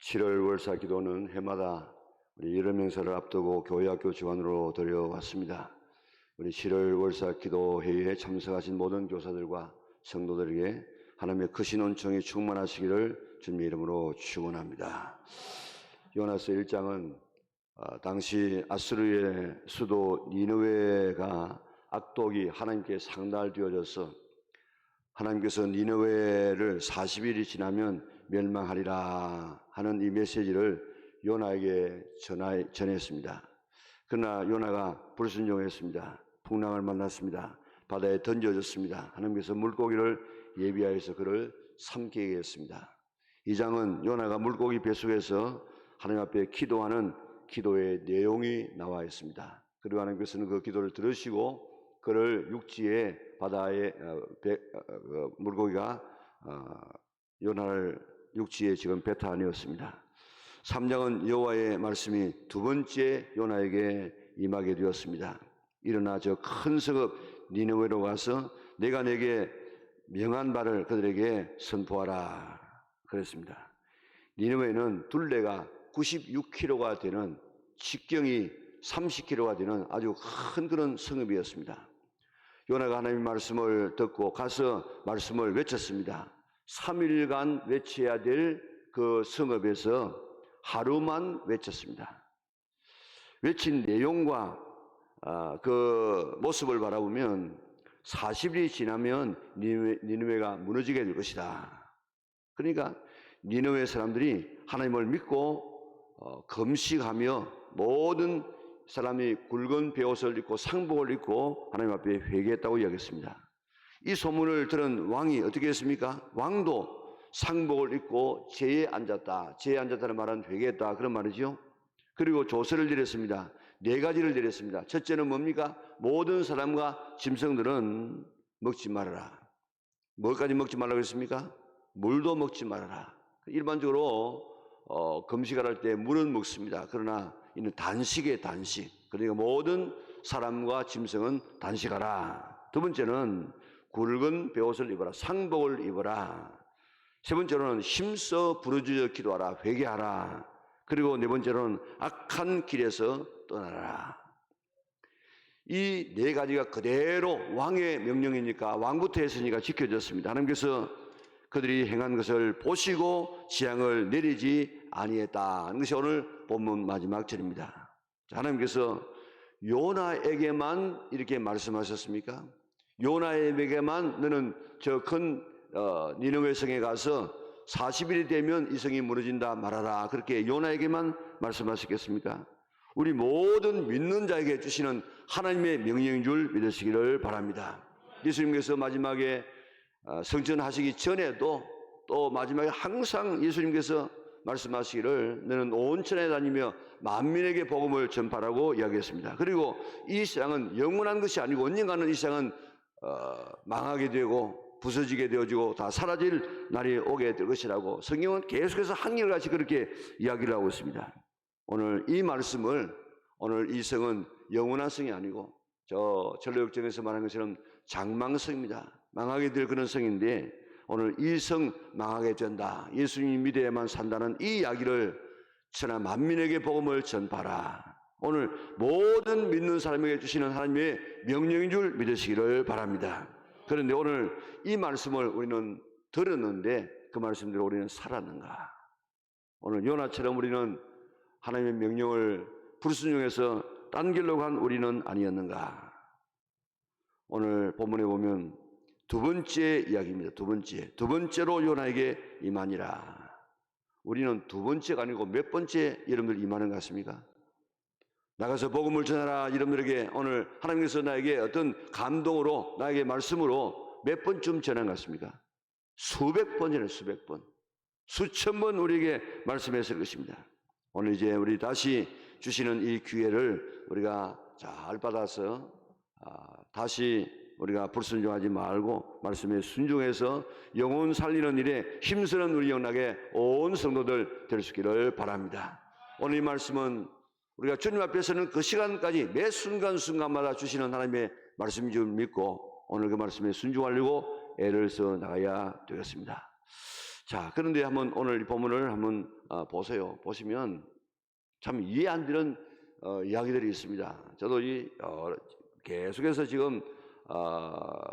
7월 월사 기도는 해마다 우리 여름 명사를 앞두고 교회 학교 주관으로 드려왔습니다. 우리 7월 월사 기도 회의에 참석하신 모든 교사들과 성도들에게 하나님의 크신 은총이 충만하시기를 주님의 이름으로 축원합니다. 요나서 1장은 당시 아수르의 수도 니느웨가 악독이 하나님께 상달되어져서 하나님께서 니느웨를 40일이 지나면 멸망하리라 하는 이 메시지를 요나에게 전했습니다. 그러나 요나가 불순종했습니다. 풍랑을 만났습니다. 바다에 던져졌습니다. 하나님께서 물고기를 예비하여서 그를 삼키게 했습니다. 이 장은 요나가 물고기 뱃속에서 하나님 앞에 기도하는 기도의 내용이 나와 있습니다. 그리고 하나님께서는 그 기도를 들으시고 그를 육지에 바다에 물고기가 요나를 육지에 지금 뱉어내었습니다. 3장은 여호와의 말씀이 두 번째 요나에게 임하게 되었습니다. 일어나 저 큰 성읍 니느웨로 가서 내가 내게 명한 바를 그들에게 선포하라 그랬습니다. 니느웨는 둘레가 96km가 되는 직경이 30km가 되는 아주 큰 그런 성읍이었습니다. 요나가 하나님의 말씀을 듣고 가서 말씀을 외쳤습니다. 3일간 외쳐야 될 그 성읍에서 하루만 외쳤습니다. 외친 내용과 그 모습을 바라보면 40일이 지나면 니느웨가 무너지게 될 것이다. 그러니까 니느웨 사람들이 하나님을 믿고 금식하며 모든 사람이 굵은 베옷을 입고 상복을 입고 하나님 앞에 회개했다고 이야기했습니다. 이 소문을 들은 왕이 어떻게 했습니까? 왕도 상복을 입고 제에 앉았다. 제에 앉았다는 말은 회개했다 그런 말이죠. 그리고 조서를 내렸습니다. 4가지를 내렸습니다. 첫째는 뭡니까? 모든 사람과 짐승들은 먹지 말아라. 뭐까지 먹지 말라고 했습니까? 물도 먹지 말아라. 일반적으로 금식을 할 때 물은 먹습니다. 그러나 이는 단식의 단식. 그러니까 모든 사람과 짐승은 단식하라. 두 번째는 굵은 베옷을 입어라. 상복을 입어라. 세 번째로는 힘써 부르짖어 기도하라. 회개하라. 그리고 네 번째로는 악한 길에서 떠나라. 이 4가지가 그대로 왕의 명령이니까 왕부터 했으니까 지켜졌습니다. 하나님께서 그들이 행한 것을 보시고 재앙을 내리지 아니했다 하는 것이 오늘 본문 마지막 절입니다. 하나님께서 요나에게만 이렇게 말씀하셨습니까? 요나에게만 너는 저 큰 니느웨 성에 가서 40일이 되면 이 성이 무너진다 말하라 그렇게 요나에게만 말씀하셨겠습니까? 우리 모든 믿는 자에게 주시는 하나님의 명령인 줄 믿으시기를 바랍니다. 예수님께서 마지막에 성전하시기 전에도 또 마지막에 항상 예수님께서 말씀하시기를 너는 온 천에 다니며 만민에게 복음을 전파라고 이야기했습니다. 그리고 이 세상은 영원한 것이 아니고 언젠가는 이 세상은 망하게 되고 부서지게 되어지고 다 사라질 날이 오게 될 것이라고 성경은 계속해서 한결같이 그렇게 이야기를 하고 있습니다. 오늘 이 말씀을 오늘 이 성은 영원한 성이 아니고 저 전로역정에서 말하는 것처럼 장망성입니다. 망하게 될 그런 성인데 오늘 이 성 망하게 된다. 예수님 믿어야만 산다는 이 이야기를 천하 만민에게 복음을 전파라. 오늘 모든 믿는 사람에게 주시는 하나님의 명령인 줄 믿으시기를 바랍니다. 그런데 오늘 이 말씀을 우리는 들었는데 그 말씀대로 우리는 살았는가? 오늘 요나처럼 우리는 하나님의 명령을 불순종해서 딴 길로 간 우리는 아니었는가? 오늘 본문에 보면 두 번째 이야기입니다. 두 번째로 요나에게 임하니라. 우리는 두 번째가 아니고 몇 번째 여러분들 임하는 것 같습니까? 나가서 복음을 전하라. 여러분들에게 오늘 하나님께서 나에게 어떤 감동으로 나에게 말씀으로 몇 번쯤 전한 것 같습니까? 수백 번이네. 수백 번. 수천 번 우리에게 말씀했을 것입니다. 오늘 이제 우리 다시 주시는 이 기회를 우리가 잘 받아서 다시 우리가 불순종하지 말고 말씀에 순종해서 영혼 살리는 일에 힘쓰는 우리 영락에 온 성도들 될 수 있기를 바랍니다. 오늘 이 말씀은 우리가 주님 앞에서는 그 시간까지 매 순간순간마다 주시는 하나님의 말씀인 줄 믿고 오늘 그 말씀에 순종하려고 애를 써 나가야 되겠습니다. 자, 그런데 한번 오늘 이 본문을 한번 보세요. 보시면 참 이해 안 되는 이야기들이 있습니다. 저도 계속해서 지금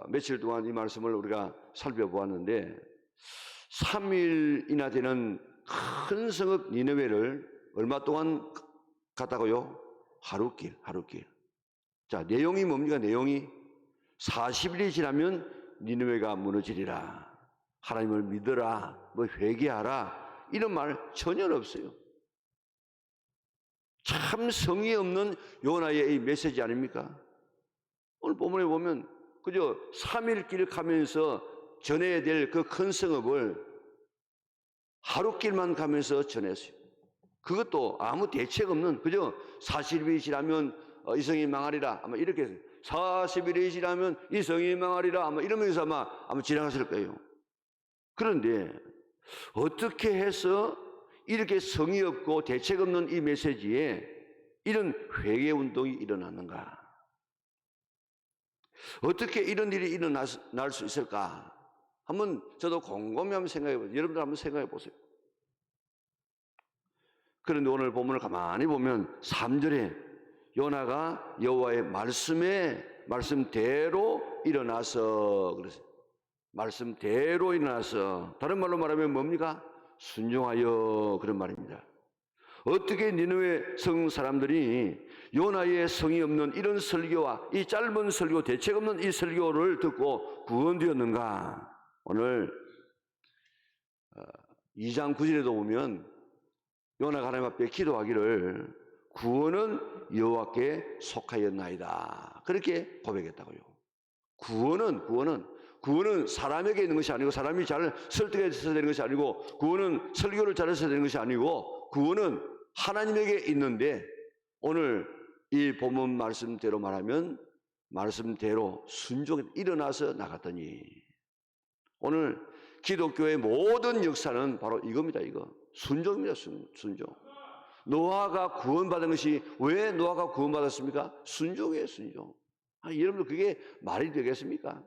며칠 동안 이 말씀을 우리가 살펴보았는데 3일이나 되는 큰 성읍 니느웨를 얼마 동안 갔다고요? 하루길. 자, 내용이 뭡니까? 내용이 40일이 지나면 니느웨가 무너지리라. 하나님을 믿어라, 뭐 회개하라, 이런 말 전혀 없어요. 참 성의 없는 요나의 이 메시지 아닙니까? 오늘 본문에 보면 그저 3일 길 가면서 전해야 될 그 큰 성읍을 하루길만 가면서 전했어요. 그것도 아무 대책 없는, 그저 40일이 지나면 이성이 망하리라, 아마 이렇게 40일이 지나면 이성이 망하리라, 아마 이러면서 아마 지나갔을 거예요. 그런데 어떻게 해서 이렇게 성의 없고 대책 없는 이 메시지에 이런 회개 운동이 일어났는가? 어떻게 이런 일이 일어날 수 있을까? 한번 저도 곰곰이 한번 생각해 보세요. 여러분들 한번 생각해 보세요. 그런데 오늘 본문을 가만히 보면 3절에 요나가 여호와의 말씀대로 일어나서 그랬어요. 말씀대로 일어나서, 다른 말로 말하면 뭡니까? 순종하여, 그런 말입니다. 어떻게 니느웨 성 사람들이 요나의 성의 없는 이런 설교와 이 짧은 설교, 대책 없는 이 설교를 듣고 구원되었는가? 오늘 2장 9절에도 보면 요나가 하나님 앞에 기도하기를 구원은 여호와께 속하였나이다, 그렇게 고백했다고요. 구원은 사람에게 있는 것이 아니고, 사람이 잘 설득해서 되는 것이 아니고, 구원은 설교를 잘해서 되는 것이 아니고, 구원은 하나님에게 있는데, 오늘 이 본문 말씀대로 말하면 말씀대로 순종에 일어나서 나갔더니, 오늘 기독교의 모든 역사는 바로 이겁니다. 순종입니다. 순종. 노아가 구원받은 것이, 왜 노아가 구원받았습니까? 순종이에요. 순종. 여러분들 그게 말이 되겠습니까?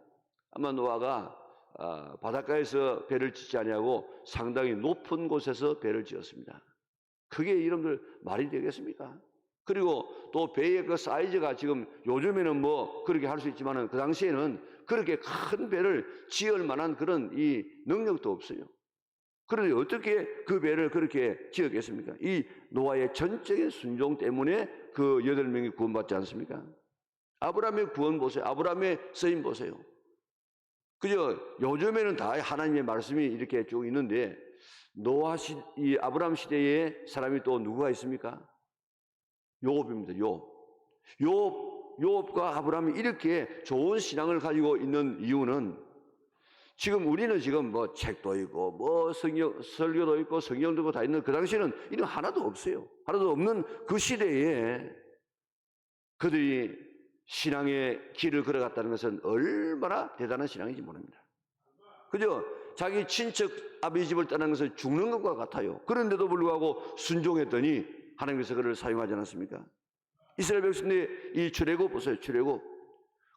아마 노아가 바닷가에서 배를 짓지 아니하고 상당히 높은 곳에서 배를 지었습니다. 그게 여러분들 말이 되겠습니까? 그리고 또 배의 그 사이즈가 지금 요즘에는 뭐 그렇게 할 수 있지만은 그 당시에는 그렇게 큰 배를 지을 만한 그런 이 능력도 없어요. 그런데 어떻게 그 배를 그렇게 지었겠습니까? 이 노아의 전적인 순종 때문에 그 8명이 구원받지 않습니까? 아브라함의 구원 보세요. 아브라함의 쓰임 보세요. 그저 요즘에는 다 하나님의 말씀이 이렇게 쭉 있는데, 이 아브라함 시대에 사람이 또 누구가 있습니까? 요업입니다. 요업과 아브라함이 이렇게 좋은 신앙을 가지고 있는 이유는, 지금 우리는 지금 뭐 책도 있고 뭐 설교도 있고 성경도 있고 다 있는, 그 당시에는 이런 하나도 없어요. 하나도 없는 그 시대에 그들이 신앙의 길을 걸어갔다는 것은 얼마나 대단한 신앙인지 모릅니다. 그죠? 자기 친척 아버지 집을 떠난 것은 죽는 것과 같아요. 그런데도 불구하고 순종했더니 하나님께서 그를 사용하지 않았습니까? 이스라엘 백성들의 이 출애굽 보세요. 출애굽.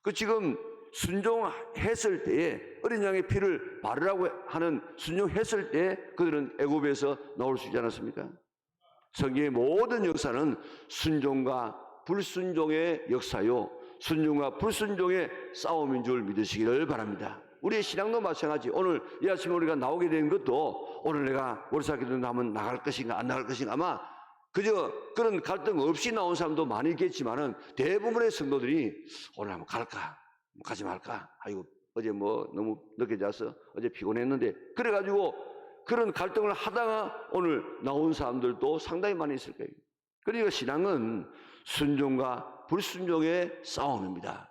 그 지금 순종했을 때에, 어린 양의 피를 바르라고 하는 순종했을 때 그들은 애굽에서 나올 수 있지 않았습니까? 성경의 모든 역사는 순종과 불순종의 역사요, 순종과 불순종의 싸움인 줄 믿으시기를 바랍니다. 우리의 신앙도 마찬가지. 오늘 이 아침에 우리가 나오게 된 것도, 오늘 내가 월사기도 하면 나갈 것인가 안 나갈 것인가, 아마 그저 그런 갈등 없이 나온 사람도 많이 있겠지만은 대부분의 성도들이 오늘 한번 갈까 가지 말까, 아이고 어제 뭐 너무 늦게 자서 어제 피곤했는데, 그래가지고 그런 갈등을 하다가 오늘 나온 사람들도 상당히 많이 있을 거예요. 그러니까 신앙은 순종과 불순종의 싸움입니다.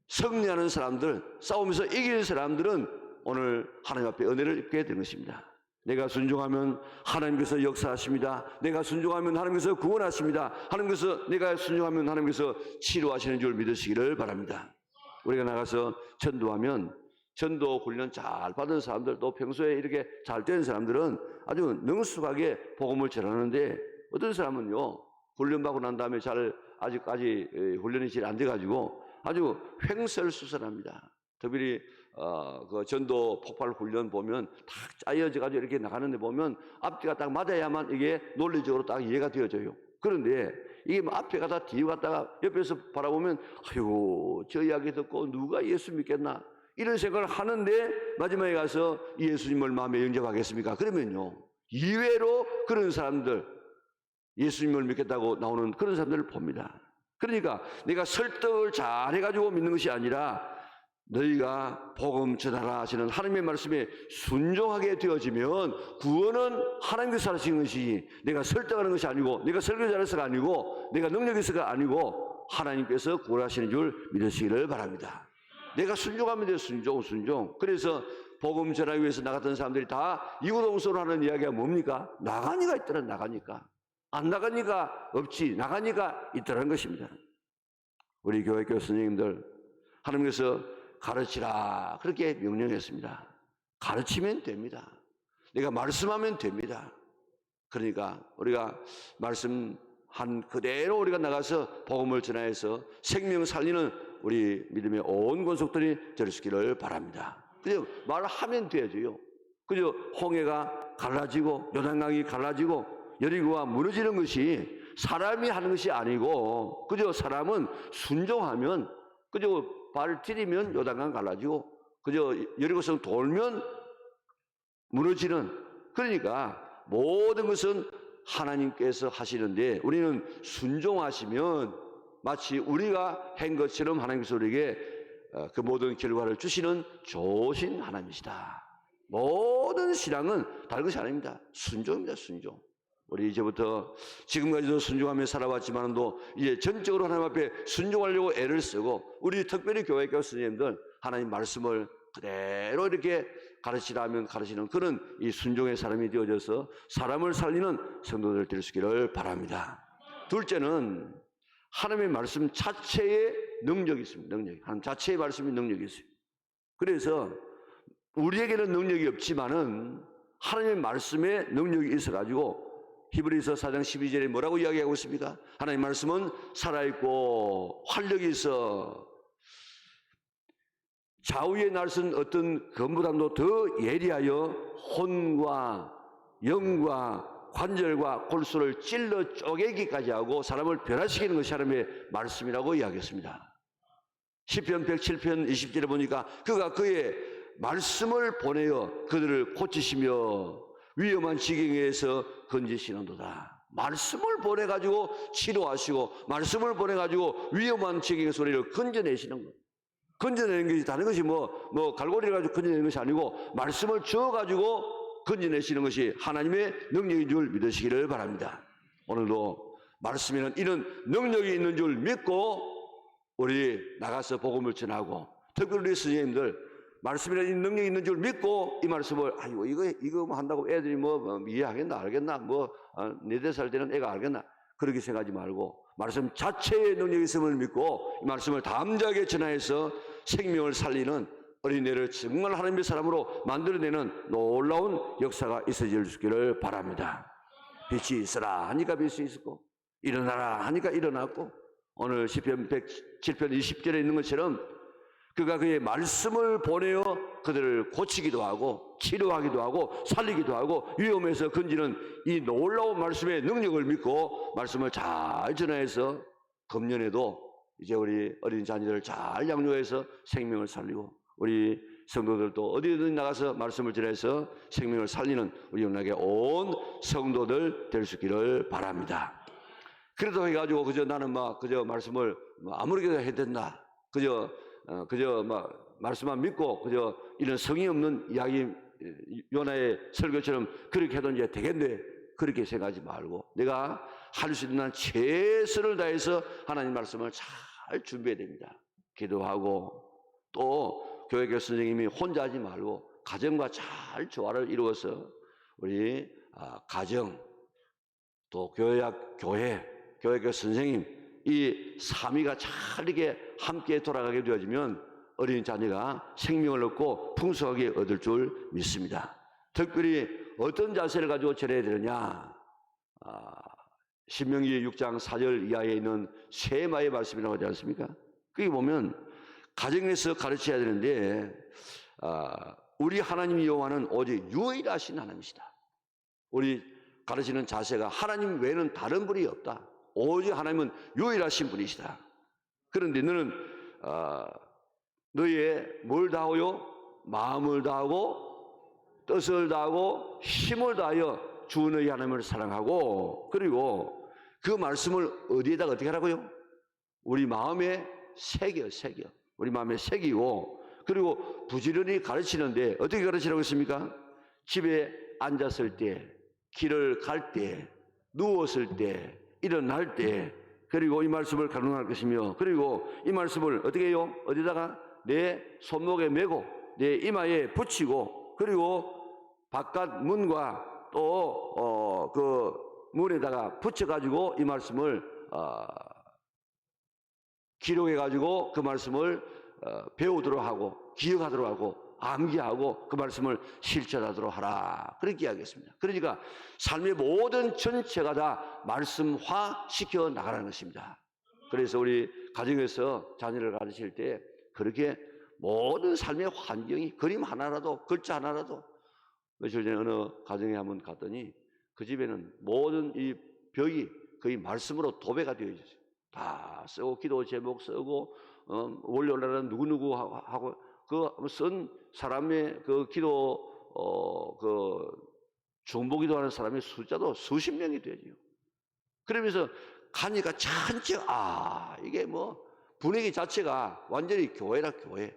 승리하는 사람들, 싸우면서 이기는 사람들은 오늘 하나님 앞에 은혜를 입게 되는 것입니다. 내가 순종하면 하나님께서 역사하십니다. 내가 순종하면 하나님께서 구원하십니다. 내가 순종하면 하나님께서 치료하시는 줄 믿으시기를 바랍니다. 우리가 나가서 전도하면, 전도 훈련 잘 받은 사람들, 또 평소에 이렇게 잘 된 사람들은 아주 능숙하게 복음을 전하는데, 어떤 사람은요, 훈련받고 난 다음에 아직까지 훈련이 잘 안 돼가지고 아주 횡설수설합니다. 특별히 그 전도 폭발 훈련 보면 딱 짜여져 가지고 이렇게 나가는데 보면 앞뒤가 딱 맞아야만 이게 논리적으로 딱 이해가 되어져요. 그런데 이게 뭐 앞에 가다 뒤에 갔다가 옆에서 바라보면 아유 저 이야기 듣고 누가 예수 믿겠나 이런 생각을 하는데 마지막에 가서 예수님을 마음에 영접하겠습니까? 그러면요 이외로 그런 사람들 예수님을 믿겠다고 나오는 그런 사람들을 봅니다. 그러니까 내가 설득을 잘 해가지고 믿는 것이 아니라 너희가 복음 전하라 하시는 하나님의 말씀에 순종하게 되어지면 구원은 하나님께서 하시는 것이지 내가 설득하는 것이 아니고 내가 설교 잘해서가 아니고 내가 능력이 있어가 아니고 하나님께서 구원하시는 줄 믿으시기를 바랍니다. 내가 순종하면 돼요. 순종. 그래서 복음 전하기 위해서 나갔던 사람들이 다 이구동성으로 하는 이야기가 뭡니까? 나가니까 있더라. 나가니까. 안 나가니까 없지. 나가니까 있더라는 것입니다. 우리 교회 교수님들 하나님께서 가르치라 그렇게 명령했습니다. 가르치면 됩니다. 내가 말씀하면 됩니다. 그러니까 우리가 말씀한 그대로 우리가 나가서 복음을 전하여서 생명 살리는 우리 믿음의 온 권속들이 되시기를 바랍니다. 그저 말하면 되어져요. 그저 홍해가 갈라지고 요단강이 갈라지고 여리고가 무너지는 것이 사람이 하는 것이 아니고 그저 사람은 순종하면 그저 발 디디면 요단강 갈라지고 그저 여리고성 돌면 무너지는 그러니까 모든 것은 하나님께서 하시는데 우리는 순종하시면 마치 우리가 한 것처럼 하나님께서 우리에게 그 모든 결과를 주시는 좋으신 하나님이시다. 모든 신앙은 다른 것이 아닙니다. 순종입니다. 순종. 우리 이제부터 지금까지도 순종하며 살아왔지만도 이제 전적으로 하나님 앞에 순종하려고 애를 쓰고 우리 특별히 교회 교수님들 하나님 말씀을 그대로 이렇게 가르치라면 가르치는 그런 이 순종의 사람이 되어져서 사람을 살리는 성도들 될 수 있기를 바랍니다. 둘째는 하나님의 말씀 자체에 능력이 있습니다. 능력이. 하나님 자체의 말씀이 능력이 있어요. 그래서 우리에게는 능력이 없지만은 하나님의 말씀에 능력이 있어가지고 히브리서 4장 12절에 뭐라고 이야기하고 있습니까? 하나님의 말씀은 살아있고 활력이 있어 좌우의 날선 어떤 검보다도 더 예리하여 혼과 영과 관절과 골수를 찔러 쪼개기까지 하고 사람을 변화시키는 것이 하나님의 말씀이라고 이야기했습니다. 시편 107편 20절에 보니까 그가 그의 말씀을 보내어 그들을 고치시며 위험한 지경에서 건지시는도다. 말씀을 보내가지고 치료하시고 말씀을 보내가지고 위험한 지경에서 우리를 건져내시는 것. 건져내는 것이 다른 것이 갈고리를 가지고 건져내는 것이 아니고 말씀을 주어가지고 건져내시는 것이 하나님의 능력인 줄 믿으시기를 바랍니다. 오늘도 말씀에는 이런 능력이 있는 줄 믿고 우리 나가서 복음을 전하고 특별히 우리 선생님들 말씀이라는 이 능력이 있는 줄 믿고 이 말씀을 아이고 이거 한다고 애들이 이해하겠나 알겠나 4-5살 되는 애가 알겠나 그렇게 생각하지 말고 말씀 자체의 능력이 있음을 믿고 이 말씀을 담대하게 전하여서 생명을 살리는 어린애를 정말 하나님의 사람으로 만들어내는 놀라운 역사가 있어질 수 있기를 바랍니다. 빛이 있으라 하니까 빛이 있었고 일어나라 하니까 일어났고 오늘 시편 107편 20절에 있는 것처럼 그가 그의 말씀을 보내어 그들을 고치기도 하고 치료하기도 하고 살리기도 하고 위험에서 건지는 이 놀라운 말씀의 능력을 믿고 말씀을 잘 전해서 금년에도 이제 우리 어린 자녀들을 잘 양육해서 생명을 살리고 우리 성도들도 어디든 나가서 말씀을 전해서 생명을 살리는 우리 영락의 온 성도들 될 수 있기를 바랍니다. 그래도 해가지고 그저 나는 그저 말씀을 아무렇게나 해야 된다. 그저 말씀만 믿고 그저 이런 성의 없는 이야기 요나의 설교처럼 그렇게 해도 이제 되겠네 그렇게 생각하지 말고 내가 할 수 있는 한 최선을 다해서 하나님 말씀을 잘 준비해야 됩니다. 기도하고 또 교회 선생님이 혼자 하지 말고 가정과 잘 조화를 이루어서 우리 가정 또 교회 선생님 이 삼위가 잘 이렇게 함께 돌아가게 되어지면 어린 자녀가 생명을 얻고 풍성하게 얻을 줄 믿습니다. 특별히 어떤 자세를 가지고 전해야 되느냐 신명기 6장 4절 이하에 있는 세마의 말씀이라고 하지 않습니까? 거기 보면 가정에서 가르쳐야 되는데 우리 하나님 여호와는 오직 유일하신 하나님이시다. 우리 가르치는 자세가 하나님 외에는 다른 분이 없다. 오직 하나님은 유일하신 분이시다. 그런데 너는 너의 뭘 다하여? 마음을 다하고 뜻을 다하고 힘을 다하여 주 너희 하나님을 사랑하고, 그리고 그 말씀을 어디에다가 어떻게 하라고요? 우리 마음에 새겨. 우리 마음에 새기고, 그리고 부지런히 가르치는데 어떻게 가르치라고 했습니까? 집에 앉았을 때, 길을 갈 때, 누웠을 때, 일어날 때, 그리고 이 말씀을 가능할 것이며, 그리고 이 말씀을 어떻게 해요? 어디다가? 내 손목에 메고 내 이마에 붙이고, 그리고 바깥 문과 또 그 문에다가 붙여가지고 이 말씀을 기록해가지고 그 말씀을 배우도록 하고 기억하도록 하고 암기하고 그 말씀을 실천하도록 하라, 그렇게 이야기했습니다. 그러니까 삶의 모든 전체가 다 말씀화 시켜 나가는 것입니다. 그래서 우리 가정에서 자녀를 가르칠 때 그렇게 모든 삶의 환경이 그림 하나라도 글자 하나라도, 며칠 전에 어느 가정에 한번 갔더니 그 집에는 모든 이 벽이 거의 말씀으로 도배가 되어 있었어요. 다 쓰고 기도 제목 쓰고 월요일날은 누구누구 하고 그 쓴 사람의 그 기도 그 중보기도하는 사람의 숫자도 수십 명이 되죠. 그러면서 가니까 전체 이게 뭐 분위기 자체가 완전히 교회라 교회.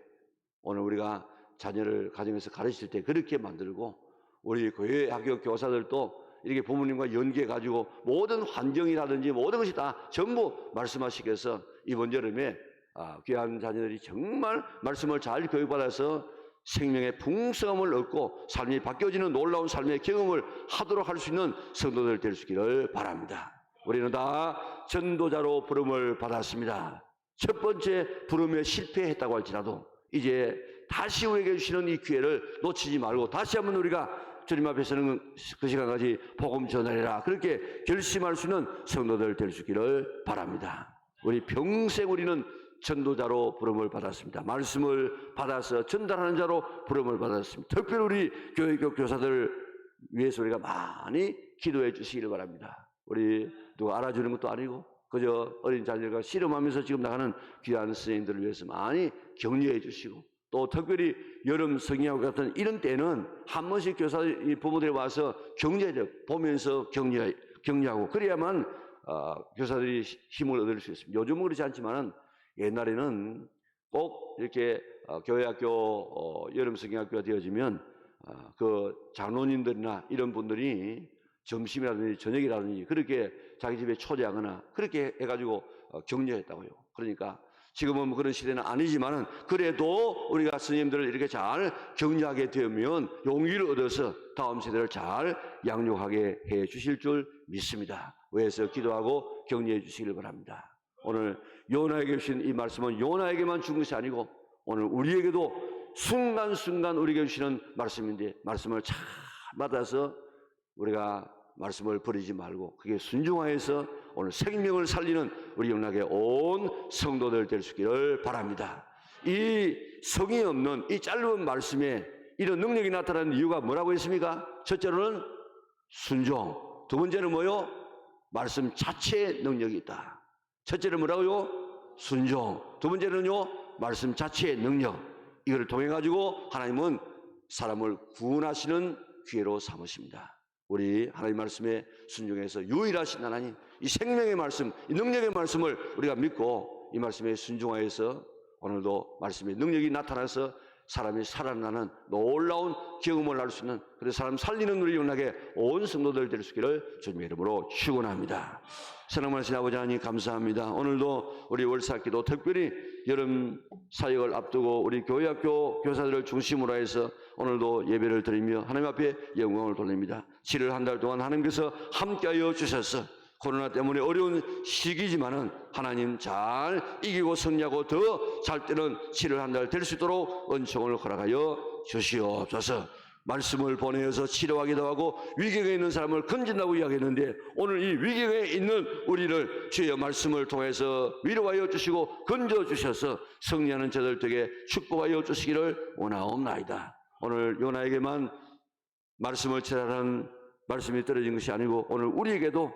오늘 우리가 자녀를 가정에서 가르칠 때 그렇게 만들고, 우리 교회 학교 교사들도 이렇게 부모님과 연계해가지고 모든 환경이라든지 모든 것이 다 전부 말씀하시겠어. 이번 여름에 귀한 자녀들이 정말 말씀을 잘 교육받아서 생명의 풍성함을 얻고 삶이 바뀌어지는 놀라운 삶의 경험을 하도록 할 수 있는 성도들 될 수 있기를 바랍니다. 우리는 다 전도자로 부름을 받았습니다. 첫 번째 부름에 실패했다고 할지라도 이제 다시 우리에게 주시는 이 기회를 놓치지 말고 다시 한번 우리가 주님 앞에 서는 그 시간까지 복음 전하리라, 그렇게 결심할 수 있는 성도들 될 수 있기를 바랍니다. 우리 평생 우리는 전도자로 부름을 받았습니다. 말씀을 받아서 전달하는 자로 부름을 받았습니다. 특별히 우리 교회교 교사들 위해서 우리가 많이 기도해 주시기를 바랍니다. 우리 누가 알아주는 것도 아니고 그저 어린 자녀가 씨름하면서 지금 나가는 귀한 스님들을 위해서 많이 격려해 주시고, 또 특별히 여름 성경하고 같은 이런 때는 한 번씩 교사 부모들이 와서 격려해요. 보면서 격려하고 그래야만 교사들이 힘을 얻을 수 있습니다. 요즘은 그렇지 않지만은 옛날에는 꼭 이렇게 교회 학교 여름 성경학교가 되어지면 그 장로님들이나 이런 분들이 점심이라든지 저녁이라든지 그렇게 자기 집에 초대하거나 그렇게 해가지고 격려했다고요. 그러니까 지금은 그런 시대는 아니지만은 그래도 우리가 스님들을 이렇게 잘 격려하게 되면 용기를 얻어서 다음 세대를 잘 양육하게 해 주실 줄 믿습니다. 위해서 기도하고 격려해 주시길 바랍니다. 오늘 요나에게 주신 이 말씀은 요나에게만 준 것이 아니고 오늘 우리에게도 순간순간 우리에게 주시는 말씀인데, 말씀을 잘 받아서 우리가 말씀을 버리지 말고 그게 순종하여서 오늘 생명을 살리는 우리 영락의 온 성도들 될 수 있기를 바랍니다. 이 성의 없는 이 짧은 말씀에 이런 능력이 나타나는 이유가 뭐라고 했습니까? 첫째로는 순종, 두 번째는 뭐요? 말씀 자체의 능력이 있다. 첫째는 뭐라고요? 순종. 두 번째는요? 말씀 자체의 능력. 이걸 통해 가지고 하나님은 사람을 구원하시는 기회로 삼으십니다. 우리 하나님 말씀에 순종해서 유일하신 하나님, 이 생명의 말씀, 이 능력의 말씀을 우리가 믿고 이 말씀에 순종하여서 오늘도 말씀의 능력이 나타나서 사람이 살아나는 놀라운 경험을 할 수 있는, 그래서 사람 살리는 우리 영락의 온 성도들 될 수 있기를 주님의 이름으로 축원합니다. 사랑하신 아버지 하나님 감사합니다. 오늘도 우리 월사기도 특별히 여름 사역을 앞두고 우리 교회학교 교사들을 중심으로 해서 오늘도 예배를 드리며 하나님 앞에 영광을 돌립니다. 7월 한 달 동안 하나님께서 함께하여 주셔서 코로나 때문에 어려운 시기지만은 하나님 잘 이기고 승리하고 더 잘 때는 7월 한 달 될 수 있도록 은총을 허락하여 주시옵소서. 말씀을 보내어서 치료하기도 하고 위기에 있는 사람을 건진다고 이야기했는데 오늘 이 위기에 있는 우리를 주의 말씀을 통해서 위로하여 주시고 건져 주셔서 승리하는 저들 되게 축복하여 주시기를 원하옵나이다. 오늘 요나에게만 말씀을 전하는 말씀이 떨어진 것이 아니고 오늘 우리에게도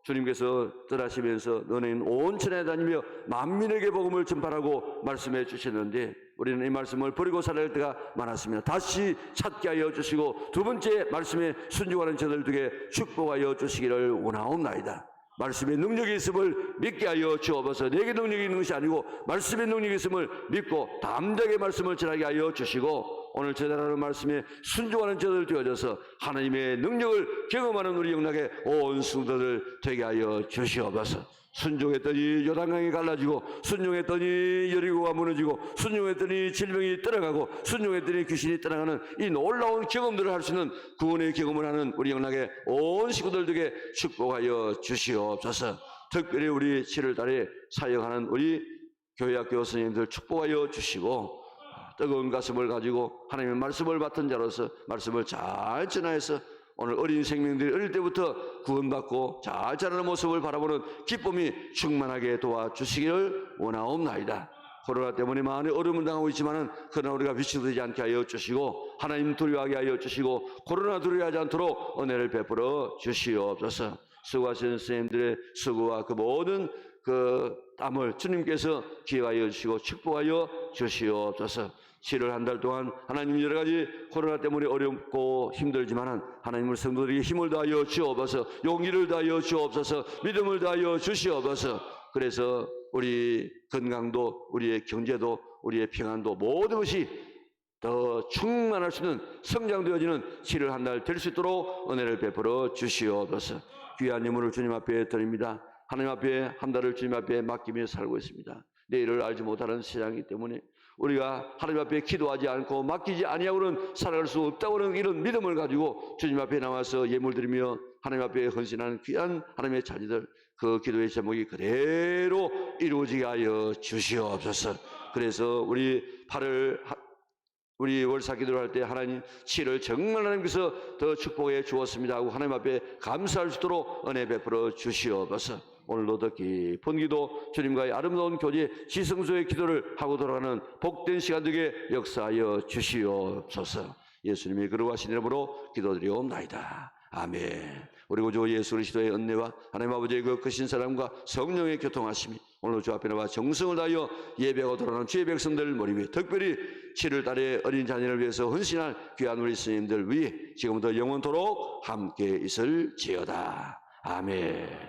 주님께서 떠나시면서 너는 온 천하에 다니며 만민에게 복음을 전파하고 말씀해 주셨는데 우리는 이 말씀을 버리고 살아야 할 때가 많았습니다. 다시 찾게 하여 주시고 두 번째 말씀에 순종하는 저들에게 축복하여 주시기를 원하옵나이다. 말씀의 능력이 있음을 믿게 하여 주옵소서. 내게 능력이 있는 것이 아니고 말씀의 능력이 있음을 믿고 담대하게 말씀을 전하게 하여 주시고 오늘 전하는 말씀에 순종하는 저들 되어져서 하나님의 능력을 경험하는 우리 영락의 온 성도들 되게 하여 주시옵소서. 순종했더니 요단강이 갈라지고 순종했더니 여리고가 무너지고 순종했더니 질병이 떠나가고 순종했더니 귀신이 떠나가는 이 놀라운 경험들을 할 수 있는 구원의 경험을 하는 우리 영락의 온 식구들에게 축복하여 주시옵소서. 특별히 우리 7월달에 사역하는 우리 교회학교 선생님들 축복하여 주시고 뜨거운 가슴을 가지고 하나님의 말씀을 맡은 자로서 말씀을 잘 전하여서 오늘 어린 생명들이 어릴 때부터 구원받고 잘 자라는 모습을 바라보는 기쁨이 충만하게 도와주시기를 원하옵나이다. 코로나 때문에 많은 어려움을 당하고 있지만은 그러나 우리가 위축되지 않게 하여 주시고 하나님 두려워하게 하여 주시고 코로나 두려워하지 않도록 은혜를 베풀어 주시옵소서. 수고하시는 선생님들의 수고와 그 모든 그 땀을 주님께서 기회하여 주시고 축복하여 주시옵소서. 7월 한 달 동안 하나님 여러 가지 코로나 때문에 어렵고 힘들지만은 하나님을 성도들에게 힘을 다하여 주옵소서. 용기를 다하여 주옵소서. 믿음을 다하여 주시옵소서. 그래서 우리 건강도 우리의 경제도 우리의 평안도 모든 것이 더 충만할 수 있는 성장되어지는 7월 한 달 될 수 있도록 은혜를 베풀어 주시옵소서. 귀한 예물을 주님 앞에 드립니다. 하나님 앞에 한 달을 주님 앞에 맡기며 살고 있습니다. 내일을 알지 못하는 세상이기 때문에 우리가 하나님 앞에 기도하지 않고 맡기지 아니하고는 살아갈 수 없다고는 이런 믿음을 가지고 주님 앞에 나와서 예물 드리며 하나님 앞에 헌신하는 귀한 하나님의 자녀들 그 기도의 제목이 그대로 이루어지게 하여 주시옵소서. 그래서 우리 월사 기도를 할 때 하나님 7월 정말 하나님께서 더 축복해 주었습니다 하고 하나님 앞에 감사할 수 있도록 은혜 베풀어 주시옵소서. 오늘도 더 깊은 기도 주님과의 아름다운 교제 지성소의 기도를 하고 돌아가는 복된 시간 되게 역사하여 주시옵소서. 예수님의 거룩하신 이름으로 기도드리옵나이다. 아멘. 우리 구주 예수 그리스도의 은혜와 하나님 아버지의 그 크신 사랑과 성령의 교통하심이 오늘 주 앞에 나와 정성을 다하여 예배하고 돌아가는 주의 백성들 머리 위에 특별히 7월 달에 어린 자녀를 위해서 헌신할 귀한 우리 스님들 위에 지금부터 영원토록 함께 있을지어다. 아멘.